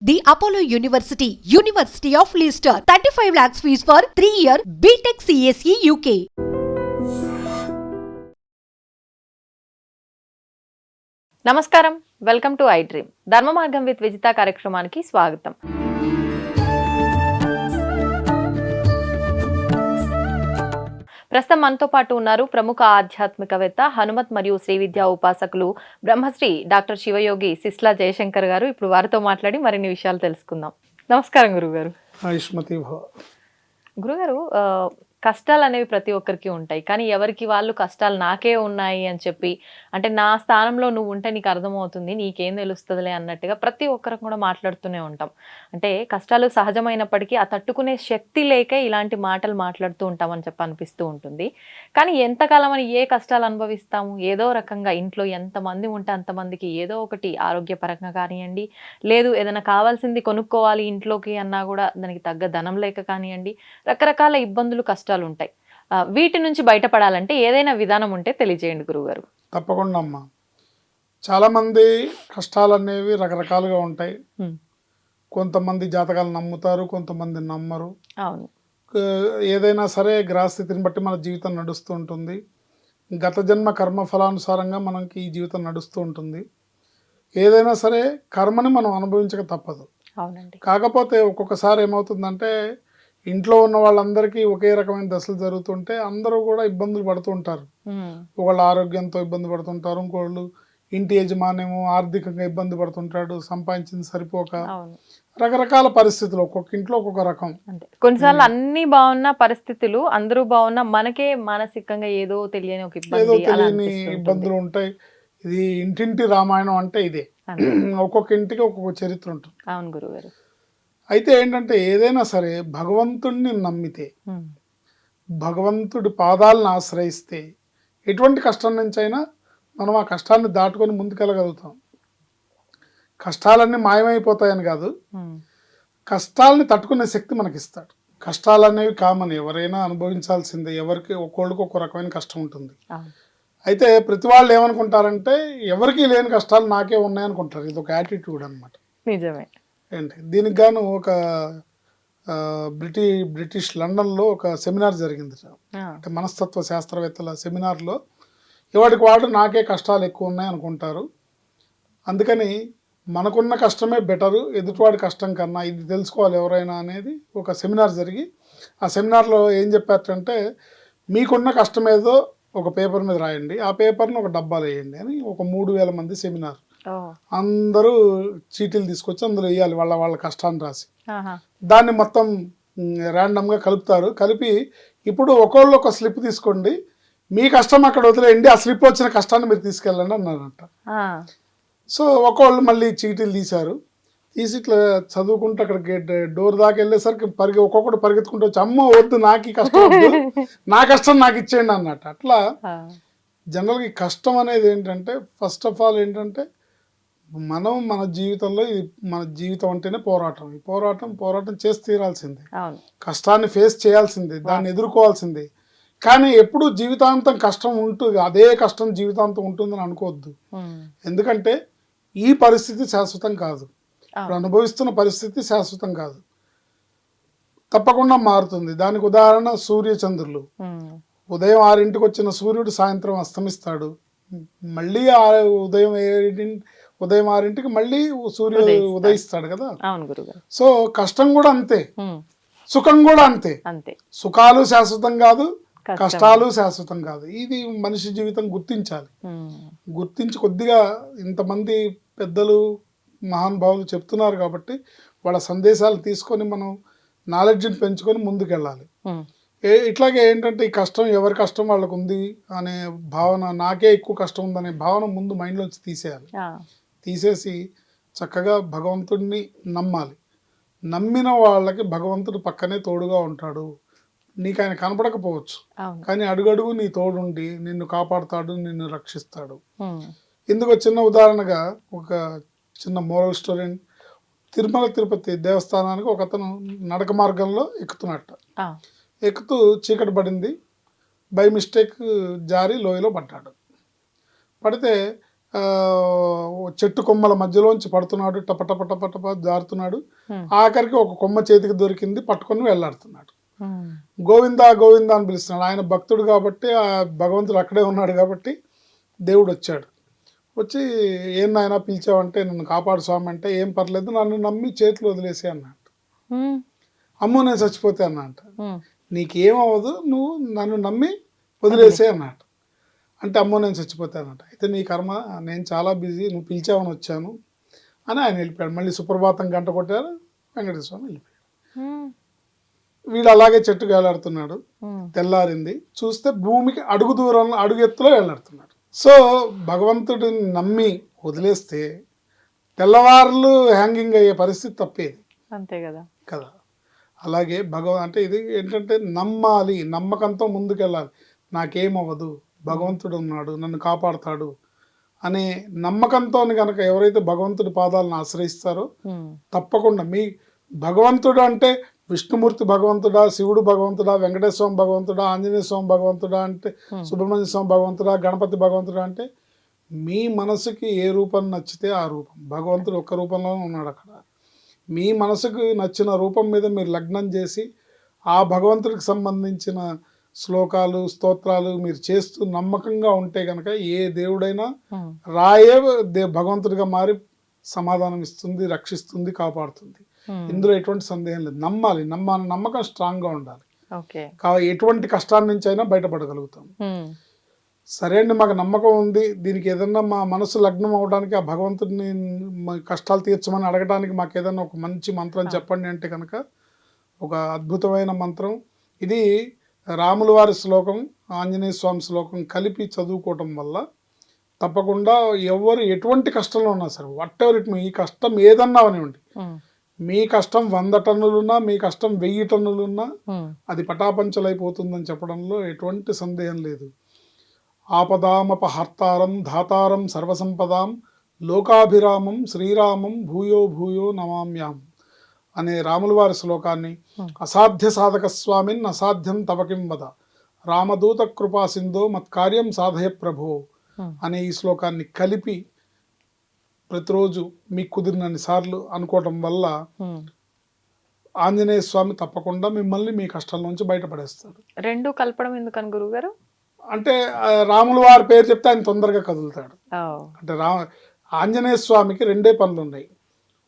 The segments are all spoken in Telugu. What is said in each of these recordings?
The Apollo University, University of Leicester. 35 lakhs fees for 3-year BTech CSE UK. నమస్కారం, వెల్కమ్ టు ఐ డ్రీమ్. ధర్మ మార్గం విత్ విజిత కార్యక్రమానికి స్వాగతం. ప్రస్తుతం మనతో పాటు ఉన్నారు ప్రముఖ ఆధ్యాత్మికవేత్త, హనుమత్ మరియు శ్రీ విద్యా ఉపాసకులు బ్రహ్మశ్రీ డాక్టర్ శివయోగి సిస్లా జయశంకర్ గారు. ఇప్పుడు వారితో మాట్లాడి మరిన్ని విషయాలు తెలుసుకుందాం. నమస్కారం గురుగారు. గురుగారు, కష్టాలు అనేవి ప్రతి ఒక్కరికి ఉంటాయి, కానీ ఎవరికి వాళ్ళు కష్టాలు నాకే ఉన్నాయి అని చెప్పి, అంటే నా స్థానంలో నువ్వు ఉంటే నీకు అర్థమవుతుంది, నీకేం తెలుస్తుందిలే అన్నట్టుగా ప్రతి ఒక్కరికి కూడా మాట్లాడుతూనే ఉంటాం. అంటే కష్టాలు సహజమైనప్పటికీ ఆ తట్టుకునే శక్తి లేకే ఇలాంటి మాటలు మాట్లాడుతూ ఉంటామని చెప్పి అనిపిస్తూ ఉంటుంది. కానీ ఎంతకాలం అని ఏ కష్టాలు అనుభవిస్తాము? ఏదో రకంగా ఇంట్లో ఎంతమంది ఉంటే అంతమందికి ఏదో ఒకటి ఆరోగ్యపరంగా కానివ్వండి, లేదు ఏదైనా కావాల్సింది కొనుక్కోవాలి ఇంట్లోకి అన్నా కూడా దానికి తగ్గ ధనం లేక కానివ్వండి, రకరకాల ఇబ్బందులు కష్టాలు ఉంటాయి. వీటి నుంచి బయటపడాలంటే ఏదైనా విధానం ఉంటే తెలియజేయండి గురుగారు. తప్పకుండా అమ్మా. చాలా మంది కష్టాలు అనేవి రకరకాలుగా ఉంటాయి. కొంతమంది జాతకాలు నమ్ముతారు, కొంతమంది నమ్మరు. అవును. ఏదైనా సరే గ్రహస్థితిని బట్టి మన జీవితం నడుస్తూ ఉంటుంది. గత జన్మ కర్మ ఫలానుసారంగా మనకి ఈ జీవితం నడుస్తూ ఉంటుంది. ఏదైనా సరే కర్మని మనం అనుభవించక తప్పదు. అవునండి. కాకపోతే ఒక్కొక్కసారి ఏమవుతుందంటే, ఇంట్లో ఉన్న వాళ్ళందరికీ ఒకే రకమైన దశలు జరుగుతుంటే అందరూ కూడా ఇబ్బందులు పడుతూ ఉంటారు. ఒకళ్ళు ఆరోగ్యంతో ఇబ్బంది పడుతుంటారు, ఇంకోళ్ళు ఇంటి యజమానేమో ఆర్థికంగా ఇబ్బంది పడుతుంటాడు, సంపాదించింది సరిపోక. రకరకాల పరిస్థితులు ఒక్కొక్క ఇంట్లో ఒక్కొక్క రకం. కొన్నిసార్లు అన్ని బాగున్న పరిస్థితులు, అందరూ బాగున్నా మనకే మానసికంగా ఏదో తెలియని ఒక తెలియని ఇబ్బందులు ఉంటాయి. ఇది ఇంటింటి రామాయణం అంటే ఇదే. ఒక్కొక్క ఇంటికి ఒక్కొక్క చరిత్ర ఉంటుంది. అవును గురుగారు. అయితే ఏంటంటే, ఏదైనా సరే భగవంతుడిని నమ్మితే, భగవంతుడి పాదాలను ఆశ్రయిస్తే ఎటువంటి కష్టం నుంచి అయినా మనం ఆ కష్టాన్ని దాటుకొని ముందుకెళ్ళగలుగుతాం. కష్టాలన్నీ మాయమైపోతాయని కాదు, కష్టాలని తట్టుకునే శక్తి మనకి ఇస్తాడు. కష్టాలు అనేవి కామన్, ఎవరైనా అనుభవించాల్సిందే. ఎవరికి ఒక్కోళ్ళకి ఒక్కో రకమైన కష్టం ఉంటుంది. అయితే ప్రతి వాళ్ళు ఏమనుకుంటారంటే, ఎవరికి లేని కష్టాలు నాకే ఉన్నాయనుకుంటారు. ఇది ఒక యాటిట్యూడ్ అనమాట. నిజమే. ఏంటి దీనికి గాను ఒక బ్రిటిష్ లండన్లో ఒక సెమినార్ జరిగింది. అంటే మనస్తత్వ శాస్త్రవేత్తల సెమినార్లో ఎవరికి వాడు నాకే కష్టాలు ఎక్కువ ఉన్నాయి అనుకుంటారు. అందుకని మనకున్న కష్టమే బెటరు ఎదుటివాడి కష్టం కన్నా, ఇది తెలుసుకోవాలి ఎవరైనా అనేది ఒక సెమినార్ జరిగి, ఆ సెమినార్లో ఏం చెప్పారంటే, మీకున్న కష్టం ఏదో ఒక పేపర్ మీద రాయండి, ఆ పేపర్ని ఒక డబ్బాలో వేయండి అని. ఒక 3000 మంది సెమినార్. అందరూ చీటీలు తీసుకొచ్చి అందులో వేయాలి వాళ్ళ కష్టాన్ని రాసి. దాన్ని మొత్తం ర్యాండమ్గా కలుపుతారు. కలిపి ఇప్పుడు ఒకళ్ళు ఒక స్లిప్ తీసుకోండి, మీ కష్టం అక్కడ వదిలేయండి, ఆ స్లిప్ వచ్చిన కష్టాన్ని మీరు తీసుకెళ్ళండి అన్నారంట. సో ఒకళ్ళు మళ్ళీ చీటీలు తీశారు. తీసి ఇట్లా చదువుకుంటూ అక్కడ డోర్ దాకా వెళ్ళేసరికి ఒక్కొక్కటి పరిగెత్తుకుంటూ వచ్చి, అమ్మో వద్దు నాకు ఈ కష్టం వద్దు, నా కష్టం నాకు ఇచ్చేయండి అన్నట్టు. అట్లా జనరల్గా ఈ కష్టం అనేది ఏంటంటే, ఫస్ట్ ఆఫ్ ఆల్ ఏంటంటే, మనం మన జీవితంలో మన జీవితం అంటేనే పోరాటం. ఈ పోరాటం చేసి తీరాల్సిందే. కష్టాన్ని ఫేస్ చేయాల్సిందే, దాన్ని ఎదుర్కోవాల్సిందే. కానీ ఎప్పుడు జీవితాంతం కష్టం ఉంటుంది, అదే కష్టం జీవితాంతం ఉంటుందని అనుకోవద్దు. ఎందుకంటే ఈ పరిస్థితి శాశ్వతం కాదు, ఇప్పుడు అనుభవిస్తున్న పరిస్థితి శాశ్వతం కాదు, తప్పకుండా మారుతుంది. దానికి ఉదాహరణ సూర్యచంద్రులు. ఉదయం 6ంటికి వచ్చిన సూర్యుడు సాయంత్రం అస్తమిస్తాడు. మళ్ళీ ఉదయం 6ంటికి మళ్ళీ సూర్యుడు ఉదయిస్తాడు కదా. సో కష్టం కూడా అంతే, సుఖం కూడా అంతే. సుఖాలు శాశ్వతం కాదు, కష్టాలు శాశ్వతం కాదు. ఇది మనిషి జీవితం గుర్తించాలి. గుర్తించి కొద్దిగా ఇంతమంది పెద్దలు మహానుభావులు చెప్తున్నారు కాబట్టి వాళ్ళ సందేశాలు తీసుకొని మనం నాలెడ్జ్ని పెంచుకొని ముందుకెళ్ళాలి. ఇట్లాగే ఏంటంటే, ఈ కష్టం ఎవరి కష్టం వాళ్ళకు ఉంది అనే భావన, నాకే ఎక్కువ కష్టం ఉందనే భావన ముందు మైండ్లోంచి తీసేయాలి. తీసేసి చక్కగా భగవంతుడిని నమ్మాలి. నమ్మిన వాళ్ళకి భగవంతుడు పక్కనే తోడుగా ఉంటాడు. నీకు ఆయన కనపడకపోవచ్చు, కానీ అడుగడుగు నీ తోడుండి నిన్ను కాపాడుతాడు, నిన్ను రక్షిస్తాడు. ఇందుకు చిన్న ఉదాహరణగా ఒక చిన్న మోరల్ స్టోరీ. తిరుమల తిరుపతి దేవస్థానానికి ఒక అతను నడక మార్గంలో ఎక్కుతున్నట్ట. ఎక్కుతూ చీకటి పడింది, బై మిస్టేక్ జారి లోయలో పడ్డాడు. పడితే చెట్టు కొమ్మల మధ్యలోంచి పడుతున్నాడు, టప టప టప టప జారుతున్నాడు. Hmm. ఆఖరికి ఒక కొమ్మ చేతికి దొరికింది, పట్టుకొని వెళ్ళాడుతున్నాడు. Hmm. గోవిందా గోవిందా అని పిలుస్తున్నాడు. ఆయన భక్తుడు కాబట్టి, ఆ భగవంతుడు అక్కడే ఉన్నాడు కాబట్టి దేవుడు వచ్చాడు. వచ్చి ఏం నాయన పిలిచావంటే, నన్ను కాపాడు స్వామి అంటే, ఏం పర్లేదు నన్ను నమ్మి చేతులు వదిలేసి అన్నాడు. Hmm. అమ్మో నేను చచ్చిపోతే అన్నట్టు. Hmm. నీకేమవ్వదు, నువ్వు నన్ను నమ్మి వదిలేసే అన్నట్టు. అంటే అమ్మో నేను చచ్చిపోతే అన్నట్టు. అయితే నీ కర్మ, నేను చాలా బిజీ, నువ్వు పిలిచావని వచ్చాను అని ఆయన వెళ్ళిపోయాడు. మళ్ళీ సుప్రభాతం గంట కొట్టారు, వెంకటేశ్వర స్వామి వెళ్ళిపోయాడు. Hmm. వీడు అలాగే చెట్టుకు వేలాడుతున్నాడు. Hmm. తెల్లారింది, చూస్తే భూమికి అడుగు దూరంలో, అడుగు ఎత్తులో వేలాడుతున్నాడు. సో భగవంతుడిని నమ్మి వదిలేస్తే తెల్లవారులు హ్యాంగింగ్ అయ్యే పరిస్థితి తప్పేది అంతే కదా. కదా. అలాగే అంటే ఇది ఏంటంటే నమ్మాలి, నమ్మకంతో ముందుకెళ్ళాలి. నాకేమవ్వదు, భగవంతుడు ఉన్నాడు, నన్ను కాపాడుతాడు అనే నమ్మకంతో కనుక ఎవరైతే భగవంతుడి పాదాలను ఆశ్రయిస్తారో Hmm. తప్పకుండా మీ భగవంతుడు అంటే విష్ణుమూర్తి భగవంతుడా, శివుడు భగవంతుడా, వెంకటేశ్వర స్వామి భగవంతుడా, ఆంజనేయ స్వామి భగవంతుడా అంటే, సుబ్రహ్మణ్య స్వామి భగవంతుడా, గణపతి భగవంతుడా అంటే, మీ మనసుకి ఏ రూపం నచ్చితే ఆ రూపం. భగవంతుడు ఒక్క రూపంలోనే ఉన్నాడు అక్కడ. మీ మనసుకు నచ్చిన రూపం మీద మీరు లగ్నం చేసి ఆ భగవంతుడికి సంబంధించిన శ్లోకాలు, స్తోత్రాలు మీరు చేస్తూ నమ్మకంగా ఉంటే కనుక ఏ దేవుడైనా Hmm. రాయే భగవంతుడిగా మారి సమాధానం ఇస్తుంది, రక్షిస్తుంది, కాపాడుతుంది. Hmm. ఇందులో ఎటువంటి సందేహం లేదు. నమ్మాలి, నమ్మకం స్ట్రాంగ్గా ఉండాలి. ఓకే. ఎటువంటి కష్టాల నుంచి అయినా బయటపడగలుగుతాం. Hmm. సరే అండి, మాకు నమ్మకం ఉంది, దీనికి ఏదన్నా మా మనసు లగ్నం అవడానికి, ఆ భగవంతుడిని మా కష్టాలు తీర్చమని అడగడానికి మాకు ఏదన్నా ఒక మంచి మంత్రం చెప్పండి అంటే కనుక ఒక అద్భుతమైన మంత్రం ఇది. రాముల వారి శ్లోకం, ఆంజనేయ స్వామి శ్లోకం కలిపి చదువుకోవటం వల్ల తప్పకుండా ఎవరు ఎటువంటి కష్టంలో ఉన్నా సరే, వాట్ ఎవర్ ఇట్, ఈ కష్టం ఏదన్నా అవనివ్వండి, Hmm. మీ కష్టం 100 టన్నులున్నా, మీ కష్టం 1000 టన్నులున్నా Hmm. అది పటాపంచలైపోతుందని చెప్పడంలో ఎటువంటి సందేహం లేదు. ఆపదామపహర్తారం ధాతారం సర్వసంపదాం లోకాభిరామం శ్రీరామం భూయో భూయో నమామ్యాం అనే రాముల వారి శ్లోకాన్ని, అసాధ్య సాధక స్వామిన్ అసాధ్యం తవకిం వద రామదూత కృపా సింధో మత్కార్యం సాధయ ప్రభో అనే ఈ శ్లోకాన్ని కలిపి ప్రతిరోజు మీకు కుదిరినన్ని సార్లు అనుకోవటం వల్ల Hmm. ఆంజనేయ స్వామి తప్పకుండా మిమ్మల్ని మీ కష్టాల నుంచి బయటపడేస్తాడు. రెండు కలపడం ఎందుకని గురుగారు? అంటే రాముల వారి పేరు చెప్తే ఆయన తొందరగా కదులుతాడు. Oh. అంటే ఆంజనేయ స్వామికి రెండే పనులు ఉన్నాయి.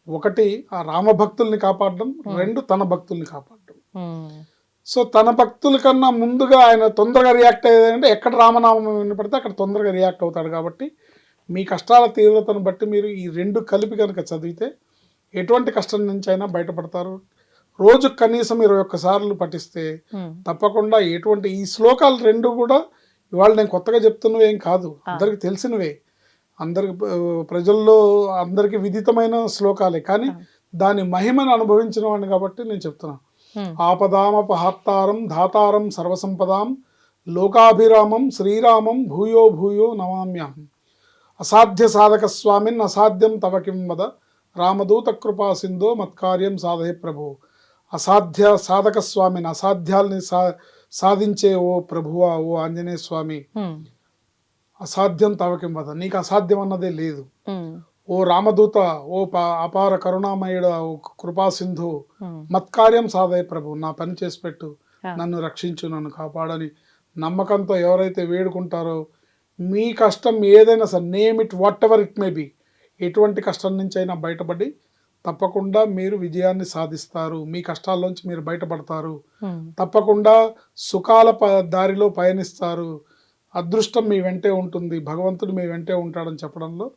ఒకటి ఆ రామభక్తుల్ని కాపాడడం, రెండు తన భక్తుల్ని కాపాడడం. Hmm. సో తన భక్తుల కన్నా ముందుగా ఆయన తొందరగా రియాక్ట్ అయ్యేదంటే ఎక్కడ రామనామం వినపడితే అక్కడ తొందరగా రియాక్ట్ అవుతాడు. కాబట్టి మీ కష్టాల తీవ్రతను బట్టి మీరు ఈ రెండు కలిపి కనుక చదివితే ఎటువంటి కష్టం నుంచి అయినా బయటపడతారు. రోజు కనీసం 21 సార్లు పఠిస్తే Hmm. తప్పకుండా ఎటువంటి ఈ శ్లోకాలు రెండు కూడా ఇవాళ నేను కొత్తగా చెప్తున్నవి ఏం కాదు, అందరికి తెలిసినవే, అందరికి ప్రజల్లో అందరికి విదితమైన శ్లోకాలే. కానీ దాని మహిమను అనుభవించిన వాడిని కాబట్టి నేను చెప్తున్నాను. Hmm. ఆపదామపహర్తారం ధాతారం సర్వసంపదాం లోకాభిరామం శ్రీరామం భూయో భూయో నమామ్యాహం అసాధ్య సాధక స్వామిన్ అసాధ్యం తవకిం వద రామదూత కృపా సింధో మత్కార్యం సాధయ ప్రభు. అసాధ్య సాధక స్వామిని, అసాధ్యాల్ని సాధించే ఓ ప్రభువా, ఓ ఆంజనేయ స్వామి, Hmm. అసాధ్యం తవకిం వద, నీకు అసాధ్యం అన్నదే లేదు. Hmm. ఓ రామదూత, ఓ అపార కరుణామయుడ, ఓ కృపా సింధు, Hmm. మత్కార్యం సాధయ ప్రభు, నా పని చేసి పెట్టు, Ah. నన్ను రక్షించు, నన్ను కాపాడని నమ్మకంతో ఎవరైతే వేడుకుంటారో మీ కష్టం ఏదైనా సరే, name it what ever it may be, ఎటువంటి కష్టం నుంచి అయినా బయటపడి తప్పకుండా మీరు విజయాన్ని సాధిస్తారు. మీ కష్టాల్లోంచి మీరు బయటపడతారు. Hmm. తప్పకుండా సుఖాల దారిలో పయనిస్తారు. అదృష్టం మీ వెంటే ఉంటుంది, భగవంతుడు మీ వెంటే ఉంటాడని చెప్పడంలో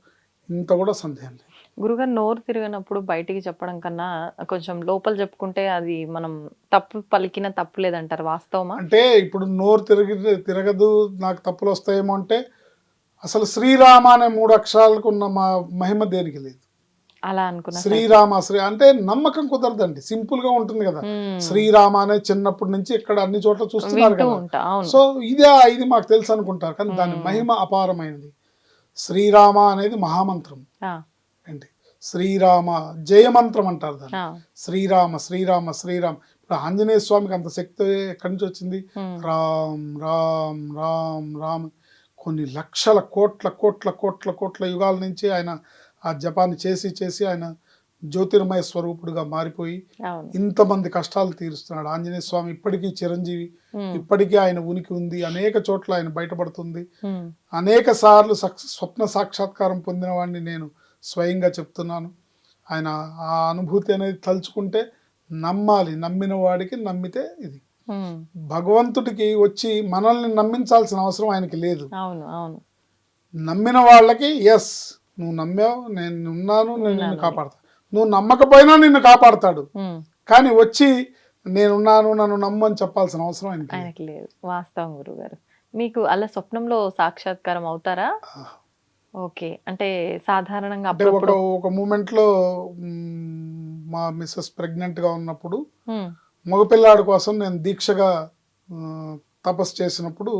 ఇంత కూడా సందేహం లేదు. గురుగారు నోరు తిరిగినప్పుడు బయటికి చెప్పడం కన్నా కొంచెం లోపల చెప్పుకుంటే అది మనం తప్పు పలికిన తప్పు లేదంటారు, వాస్తవమా? అంటే ఇప్పుడు నోరు తిరగదు, నాకు తప్పులు వస్తాయేమో అంటే అసలు శ్రీరామ అనే 3 అక్షరాలకు ఉన్న మహిమ దేనికి లేదు. అలా అనుకున్నా. శ్రీరామ అంటే నమ్మకం కుదరదండి, సింపుల్ గా ఉంటుంది కదా. శ్రీరామ అనే చిన్నప్పటి నుంచి ఇక్కడ అన్ని చోట్ల చూస్తున్నారు వింటూ కదా. ఉంటా, అవును. సో ఇది మాకు తెలుసు అనుకుంటారు, కానీ దాని మహిమ అపారమైనది. శ్రీరామ అనేది మహామంత్రం ఆ, ఏంటి, శ్రీరామ జయమంత్రం అంటారు దాన్ని. ఆ, శ్రీరామ శ్రీరామ శ్రీరామ. ఇప్పుడు ఆంజనేయ స్వామికి అంత శక్తి ఎక్కడి నుంచి వచ్చింది? ఉమ్, రామ్ రామ్ రామ్ రామ్. కొన్ని లక్షల కోట్ల కోట్ల కోట్ల కోట్ల యుగాల నుంచి ఆయన ఆ జపాన్ని చేసి చేసి ఆయన జ్యోతిర్మయ స్వరూపుడుగా మారిపోయి అవును. ఇంతమంది కష్టాలు తీరుస్తున్నాడు. ఆంజనేయ స్వామి ఇప్పటికీ చిరంజీవి, ఇప్పటికీ ఆయన ఉనికి ఉంది, అనేక చోట్ల ఆయన బయటపడుతుంది. అనేక సార్లు స్వప్న సాక్షాత్కారం పొందిన వాడిని నేను స్వయంగా చెప్తున్నాను. ఆయన ఆ అనుభూతి అనేది తలుచుకుంటే నమ్మాలి, నమ్మిన వాడికి నమ్మితే ఇది. భగవంతుడికి వచ్చి మనల్ని నమ్మించాల్సిన అవసరం ఆయనకి లేదు. అవును అవును. నమ్మిన వాళ్ళకి ఎస్ నువ్వు నమ్మావు, నేను ఉన్నాను, నేను నిన్ను కాపాడతాను. నువ్వు నమ్మకపోయినా నిన్ను కాపాడతాడు. కానీ వచ్చి నేనున్నాను, నన్ను నమ్ము అని చెప్పాల్సిన అవసరం ఆయనకి లేదు. వాస్తవం గురుగారు. మీకు అలా స్వప్నంలో సాక్షాత్కారం అవుతారా? ఓకే. అంటే సాధారణంగా ఒక మూమెంట్ లో మా మిస్సెస్ ప్రెగ్నెంట్ గా ఉన్నప్పుడు మగపిల్లాడి కోసం నేను దీక్షగా తపస్సు చేసినప్పుడు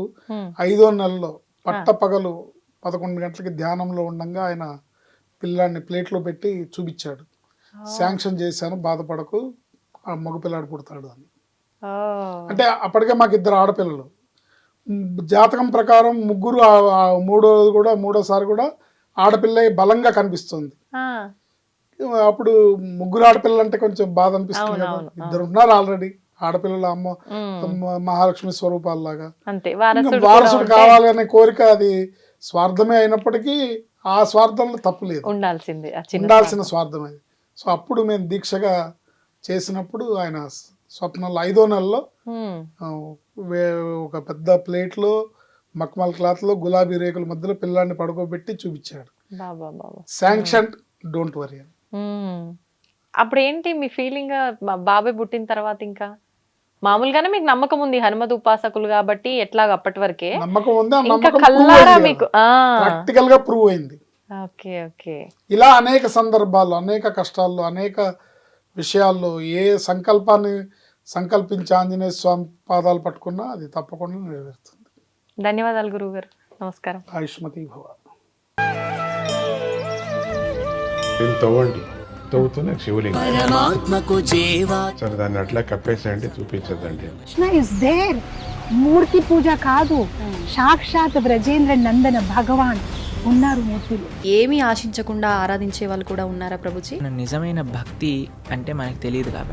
5వ నెలలో పట్టపగలు 11 గంటలకి ధ్యానంలో ఉండగా ఆయన పిల్లాడిని ప్లేట్లో పెట్టి చూపించాడు. శాంక్షన్ చేశాను, బాధపడకు, ఆ మగపిల్లాడు పుడతాడు అని. అంటే అప్పటికే మాకు 2 ఆడపిల్లలు. జాతకం ప్రకారం ముగ్గురు మూడోసారి కూడా ఆడపిల్ల బలంగా కనిపిస్తుంది. అప్పుడు 3 ఆడపిల్లలు అంటే కొంచెం బాధ అనిపిస్తుంది కదా. 2 ఉన్నారు ఆల్రెడీ ఆడపిల్లల మహాలక్ష్మి స్వరూపాలలాగా. వారసుడు కావాలి అనే కోరిక అది స్వార్థమే అయినప్పటికీ ఆ స్వార్థంలో తప్పు లేదు, ఉండాల్సిన స్వార్థం అది. సో అప్పుడు మేము దీక్షగా చేసినప్పుడు ఆయన స్వప్నంలో 5వ నెలలో ఒక పెద్ద ప్లేట్లో మక్మల్ క్లాత్ లో గులాబీ రేకుల మధ్యలో పిల్లాన్ని పడుకోబెట్టి చూపించాడు. శాంక్షన్, డోంట్ వరీ అని. అప్పుడు ఏంటి మీ ఫీలింగ్? బాబాయ్ పుట్టిన తర్వాత ఇంకా మామూలుగానే మీకు నమ్మకం ఉంది, హనుమత్ ఉపాసకులు కాబట్టి ఎట్లాగ అప్పటి వరకే నమ్మకం ఉంది. ప్రాక్టికల్ గా ప్రూవ్ అయింది. Okay okay. ఇలా అనేక సందర్భాల్లో, అనేక కష్టాల్లో, అనేక విషయాల్లో ఏ సంకల్పాన్ని సంకల్పించి ఆంజనేయ స్వామి పాదాలు పట్టుకున్నా అది తప్పకుండా నెరవేరుతుంది. ధన్యవాదాలు గురువు గారు. నమస్కారం. ఆయుష్మతి భవ. తవ్వుతున్న శివలింగం. సరే దాన్ని అట్లా కప్పేసేయండి, చూపించదండి. Krishna is there. మూర్తి పూజ కాదు, సాక్షాత్ బ్రజేంద్ర నందన భగవాన్ ఉన్నారు మూర్తిలో. ఏమీ ఆశించకుండా ఆరాధించే వాళ్ళు కూడా ఉన్నారా ప్రభుజీ? నిజమైన భక్తి అంటే మనకు తెలియదు కాబట్టి